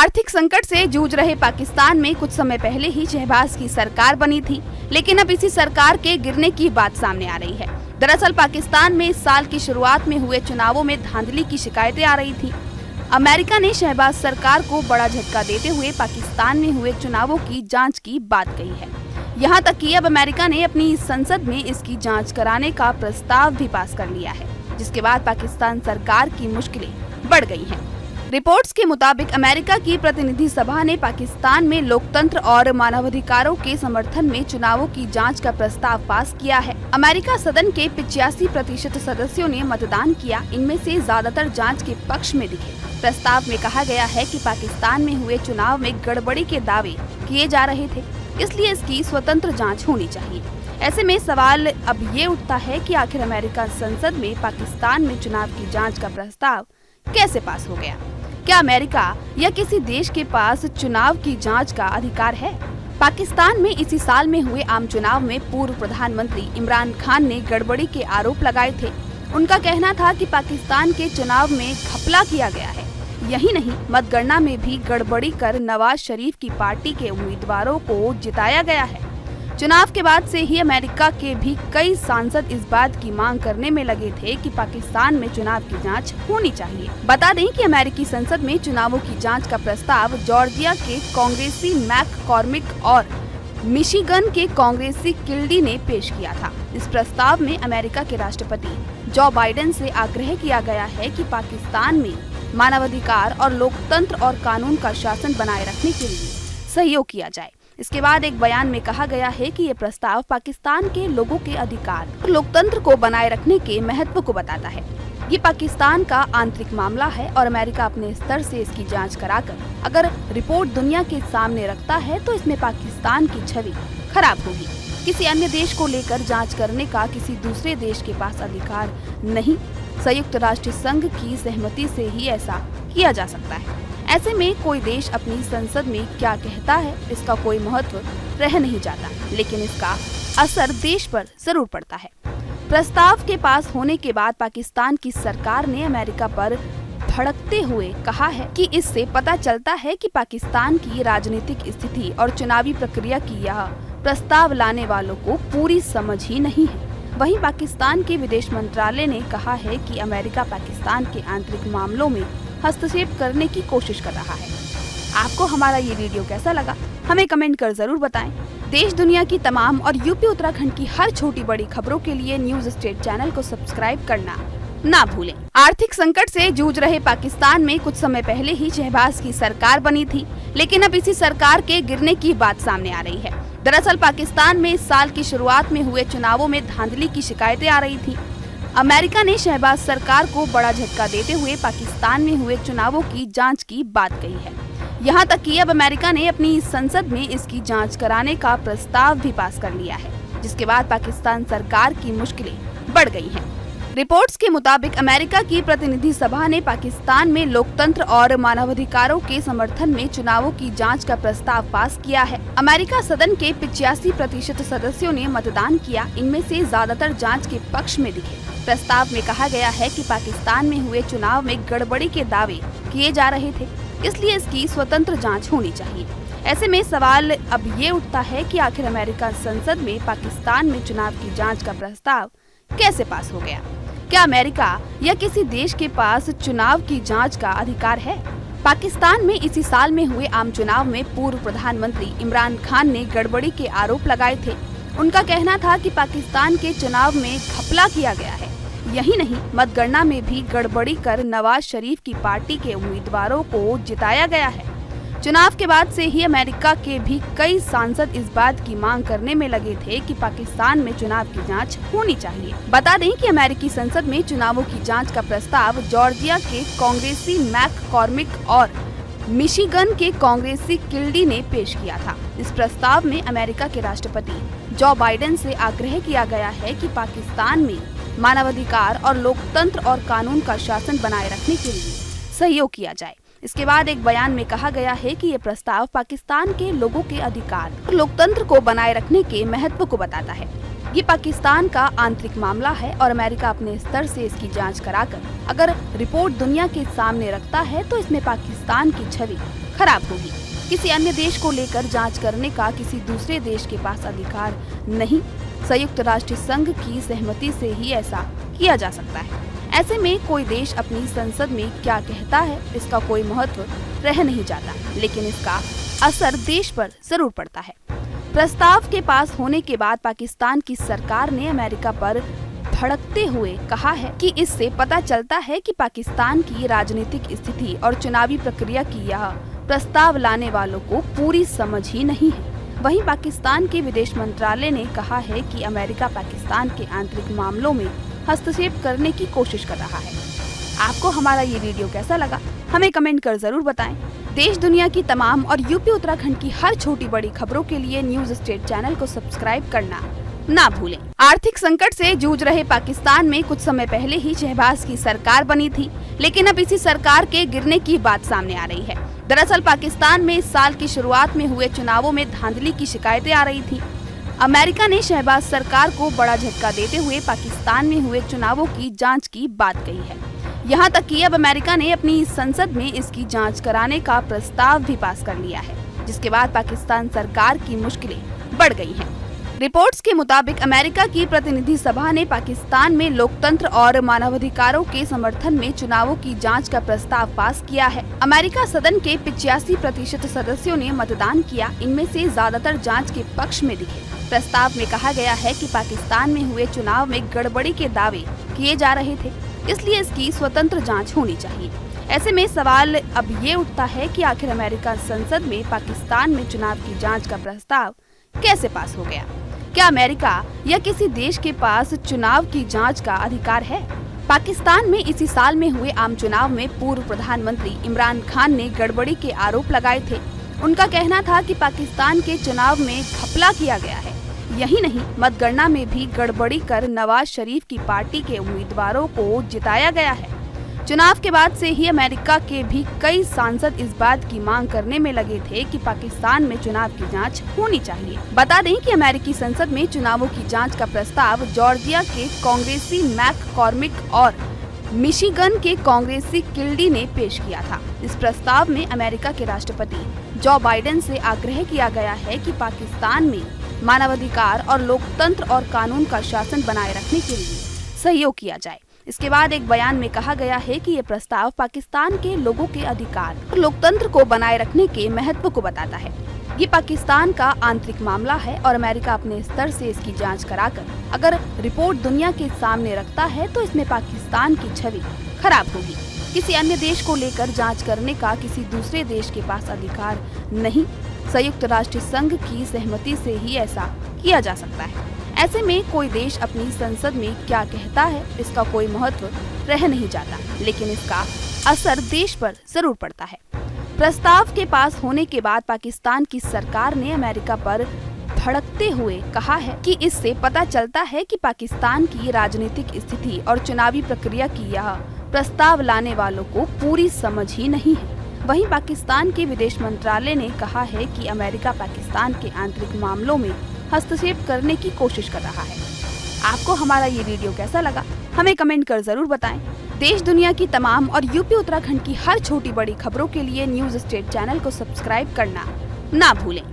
आर्थिक संकट से जूझ रहे पाकिस्तान में कुछ समय पहले ही शहबाज की सरकार बनी थी, लेकिन अब इसी सरकार के गिरने की बात सामने आ रही है। दरअसल पाकिस्तान में इस साल की शुरुआत में हुए चुनावों में धांधली की शिकायतें आ रही थी। अमेरिका ने शहबाज सरकार को बड़ा झटका देते हुए पाकिस्तान में हुए चुनावों की जांच की बात कही है। यहाँ तक कि अब अमेरिका ने अपनी संसद में इसकी जांच कराने का प्रस्ताव भी पास कर लिया है, जिसके बाद पाकिस्तान सरकार की मुश्किलें बढ़ गई हैं। रिपोर्ट्स के मुताबिक अमेरिका की प्रतिनिधि सभा ने पाकिस्तान में लोकतंत्र और मानवाधिकारों के समर्थन में चुनावों की जांच का प्रस्ताव पास किया है। अमेरिका सदन के 85% सदस्यों ने मतदान किया। इनमें से ज्यादातर जांच के पक्ष में दिखे। प्रस्ताव में कहा गया है कि पाकिस्तान में हुए चुनाव में गड़बड़ी के दावे किए जा रहे थे, इसलिए इसकी स्वतंत्र जाँच होनी चाहिए। ऐसे में सवाल अब ये उठता है कि आखिर अमेरिका संसद में पाकिस्तान में चुनाव की जाँच का प्रस्ताव कैसे पास हो गया? क्या अमेरिका या किसी देश के पास चुनाव की जांच का अधिकार है? पाकिस्तान में इसी साल में हुए आम चुनाव में पूर्व प्रधानमंत्री इमरान खान ने गड़बड़ी के आरोप लगाए थे। उनका कहना था कि पाकिस्तान के चुनाव में घपला किया गया है। यही नहीं, मतगणना में भी गड़बड़ी कर नवाज शरीफ की पार्टी के उम्मीदवारों को जिताया गया है। चुनाव के बाद से ही अमेरिका के भी कई सांसद इस बात की मांग करने में लगे थे कि पाकिस्तान में चुनाव की जांच होनी चाहिए। बता दें कि अमेरिकी संसद में चुनावों की जांच का प्रस्ताव जॉर्जिया के कांग्रेसी मैककॉर्मिक और मिशिगन के कांग्रेसी किल्डी ने पेश किया था। इस प्रस्ताव में अमेरिका के राष्ट्रपति जो बाइडेन से आग्रह किया गया है कि पाकिस्तान में मानवाधिकार और लोकतंत्र और कानून का शासन बनाए रखने के लिए सहयोग किया जाए। इसके बाद एक बयान में कहा गया है कि ये प्रस्ताव पाकिस्तान के लोगों के अधिकार और लोकतंत्र को बनाए रखने के महत्व को बताता है। ये पाकिस्तान का आंतरिक मामला है और अमेरिका अपने स्तर से इसकी जांच कराकर अगर रिपोर्ट दुनिया के सामने रखता है तो इसमें पाकिस्तान की छवि खराब होगी। किसी अन्य देश को लेकर जांच करने का किसी दूसरे देश के पास अधिकार नहीं। संयुक्त राष्ट्र संघ की सहमति से ही ऐसा किया जा सकता है। ऐसे में कोई देश अपनी संसद में क्या कहता है इसका कोई महत्व रह नहीं जाता, लेकिन इसका असर देश पर जरूर पड़ता है। प्रस्ताव के पास होने के बाद पाकिस्तान की सरकार ने अमेरिका पर भड़कते हुए कहा है कि इससे पता चलता है कि पाकिस्तान की राजनीतिक स्थिति और चुनावी प्रक्रिया की यह प्रस्ताव लाने वालों को पूरी समझ ही नहीं है। वहीं पाकिस्तान के विदेश मंत्रालय ने कहा है कि अमेरिका पाकिस्तान के आंतरिक मामलों में हस्तक्षेप करने की कोशिश कर रहा है। आपको हमारा ये वीडियो कैसा लगा, हमें कमेंट कर जरूर बताएं। देश दुनिया की तमाम और यूपी उत्तराखंड की हर छोटी बड़ी खबरों के लिए न्यूज स्टेट चैनल को सब्सक्राइब करना ना भूलें। आर्थिक संकट से जूझ रहे पाकिस्तान में कुछ समय पहले ही शहबाज की सरकार बनी थी, लेकिन अब इसी सरकार के गिरने की बात सामने आ रही है। दरअसल पाकिस्तान में इस साल की शुरुआत में हुए चुनावों में धांधली की शिकायतें आ रही थी। अमेरिका ने शहबाज सरकार को बड़ा झटका देते हुए पाकिस्तान में हुए चुनावों की जांच की बात कही है। यहाँ तक कि अब अमेरिका ने अपनी संसद में इसकी जांच कराने का प्रस्ताव भी पास कर लिया है, जिसके बाद पाकिस्तान सरकार की मुश्किलें बढ़ गई हैं। रिपोर्ट्स के मुताबिक अमेरिका की प्रतिनिधि सभा ने पाकिस्तान में लोकतंत्र और मानवाधिकारों के समर्थन में चुनावों की जांच का प्रस्ताव पास किया है। अमेरिका सदन के 85% सदस्यों ने मतदान किया। इनमें से ज्यादातर जांच के पक्ष में दिखे। प्रस्ताव में कहा गया है कि पाकिस्तान में हुए चुनाव में गड़बड़ी के दावे किए जा रहे थे, इसलिए इसकी स्वतंत्र जाँच होनी चाहिए। ऐसे में सवाल अब ये उठता है कि आखिर अमेरिका संसद में पाकिस्तान में चुनाव की जाँच का प्रस्ताव कैसे पास हो गया? क्या अमेरिका या किसी देश के पास चुनाव की जांच का अधिकार है? पाकिस्तान में इसी साल में हुए आम चुनाव में पूर्व प्रधानमंत्री इमरान खान ने गड़बड़ी के आरोप लगाए थे। उनका कहना था कि पाकिस्तान के चुनाव में घपला किया गया है। यही नहीं, मतगणना में भी गड़बड़ी कर नवाज शरीफ की पार्टी के उम्मीदवारों को जिताया गया है। चुनाव के बाद से ही अमेरिका के भी कई सांसद इस बात की मांग करने में लगे थे कि पाकिस्तान में चुनाव की जांच होनी चाहिए। बता दें कि अमेरिकी संसद में चुनावों की जांच का प्रस्ताव जॉर्जिया के कांग्रेसी मैककॉर्मिक और मिशिगन के कांग्रेसी किल्डी ने पेश किया था। इस प्रस्ताव में अमेरिका के राष्ट्रपति जो बाइडेन से आग्रह किया गया है कि पाकिस्तान में मानवाधिकार और लोकतंत्र और कानून का शासन बनाए रखने के लिए सहयोग किया जाए। इसके बाद एक बयान में कहा गया है कि ये प्रस्ताव पाकिस्तान के लोगों के अधिकार और लोकतंत्र को बनाए रखने के महत्व को बताता है। ये पाकिस्तान का आंतरिक मामला है और अमेरिका अपने स्तर से इसकी जांच कराकर अगर रिपोर्ट दुनिया के सामने रखता है तो इसमें पाकिस्तान की छवि खराब होगी। किसी अन्य देश को लेकर जांच करने का किसी दूसरे देश के पास अधिकार नहीं। संयुक्त राष्ट्र संघ की सहमति से ही ऐसा किया जा सकता है। ऐसे में कोई देश अपनी संसद में क्या कहता है इसका कोई महत्व रह नहीं जाता, लेकिन इसका असर देश पर जरूर पड़ता है। प्रस्ताव के पास होने के बाद पाकिस्तान की सरकार ने अमेरिका पर भड़कते हुए कहा है कि इससे पता चलता है कि पाकिस्तान की राजनीतिक स्थिति और चुनावी प्रक्रिया की यह प्रस्ताव लाने वालों को पूरी समझ ही नहीं है। वहीं पाकिस्तान के विदेश मंत्रालय ने कहा है कि अमेरिका पाकिस्तान के आंतरिक मामलों में हस्तक्षेप करने की कोशिश कर रहा है। आपको हमारा ये वीडियो कैसा लगा, हमें कमेंट कर जरूर बताएं। देश दुनिया की तमाम और यूपी उत्तराखंड की हर छोटी बड़ी खबरों के लिए न्यूज स्टेट चैनल को सब्सक्राइब करना ना भूलें। आर्थिक संकट से जूझ रहे पाकिस्तान में कुछ समय पहले ही शहबाज की सरकार बनी थी, लेकिन अब इसी सरकार के गिरने की बात सामने आ रही है। दरअसल पाकिस्तान में इस साल की शुरुआत में हुए चुनावों में धांधली की शिकायतें आ रही थी। अमेरिका ने शहबाज सरकार को बड़ा झटका देते हुए पाकिस्तान में हुए चुनावों की जांच की बात कही है। यहाँ तक कि अब अमेरिका ने अपनी संसद में इसकी जांच कराने का प्रस्ताव भी पास कर लिया है, जिसके बाद पाकिस्तान सरकार की मुश्किलें बढ़ गई हैं। रिपोर्ट्स के मुताबिक अमेरिका की प्रतिनिधि सभा ने पाकिस्तान में लोकतंत्र और मानवाधिकारों के समर्थन में चुनावों की जांच का प्रस्ताव पास किया है। अमेरिका सदन के 85% सदस्यों ने मतदान किया। इनमें से ज्यादातर जांच के पक्ष में दिखे। प्रस्ताव में कहा गया है कि पाकिस्तान में हुए चुनाव में गड़बड़ी के दावे किए जा रहे थे, इसलिए इसकी स्वतंत्र जाँच होनी चाहिए। ऐसे में सवाल अब ये उठता है कि आखिर अमेरिका संसद में पाकिस्तान में चुनाव की जाँच का प्रस्ताव कैसे पास हो गया? क्या अमेरिका या किसी देश के पास चुनाव की जांच का अधिकार है? पाकिस्तान में इसी साल में हुए आम चुनाव में पूर्व प्रधानमंत्री इमरान खान ने गड़बड़ी के आरोप लगाए थे। उनका कहना था कि पाकिस्तान के चुनाव में घपला किया गया है। यही नहीं, मतगणना में भी गड़बड़ी कर नवाज शरीफ की पार्टी के उम्मीदवारों को जिताया गया है। चुनाव के बाद से ही अमेरिका के भी कई सांसद इस बात की मांग करने में लगे थे कि पाकिस्तान में चुनाव की जांच होनी चाहिए। बता दें कि अमेरिकी संसद में चुनावों की जांच का प्रस्ताव जॉर्जिया के कांग्रेसी मैककॉर्मिक और मिशिगन के कांग्रेसी किल्डी ने पेश किया था। इस प्रस्ताव में अमेरिका के राष्ट्रपति जो बाइडेन से आग्रह किया गया है कि पाकिस्तान में मानवाधिकार और लोकतंत्र और कानून का शासन बनाए रखने के लिए सहयोग किया जाए। इसके बाद एक बयान में कहा गया है कि ये प्रस्ताव पाकिस्तान के लोगों के अधिकार और लोकतंत्र को बनाए रखने के महत्व को बताता है। ये पाकिस्तान का आंतरिक मामला है और अमेरिका अपने स्तर से इसकी जांच कराकर अगर रिपोर्ट दुनिया के सामने रखता है तो इसमें पाकिस्तान की छवि खराब होगी। किसी अन्य देश को लेकर जांच करने का किसी दूसरे देश के पास अधिकार नहीं। संयुक्त राष्ट्र संघ की सहमति से ही ऐसा किया जा सकता है। ऐसे में कोई देश अपनी संसद में क्या कहता है इसका कोई महत्व रह नहीं जाता, लेकिन इसका असर देश पर जरूर पड़ता है। प्रस्ताव के पास होने के बाद पाकिस्तान की सरकार ने अमेरिका पर भड़कते हुए कहा है कि इससे पता चलता है कि पाकिस्तान की राजनीतिक स्थिति और चुनावी प्रक्रिया की यह प्रस्ताव लाने वालों को पूरी समझ ही नहीं है। वहीं पाकिस्तान के विदेश मंत्रालय ने कहा है कि अमेरिका पाकिस्तान के आंतरिक मामलों में हस्तक्षेप करने की कोशिश कर रहा है। आपको हमारा ये वीडियो कैसा लगा, हमें कमेंट कर जरूर बताएं। देश दुनिया की तमाम और यूपी उत्तराखंड की हर छोटी बड़ी खबरों के लिए न्यूज स्टेट चैनल को सब्सक्राइब करना ना भूलें।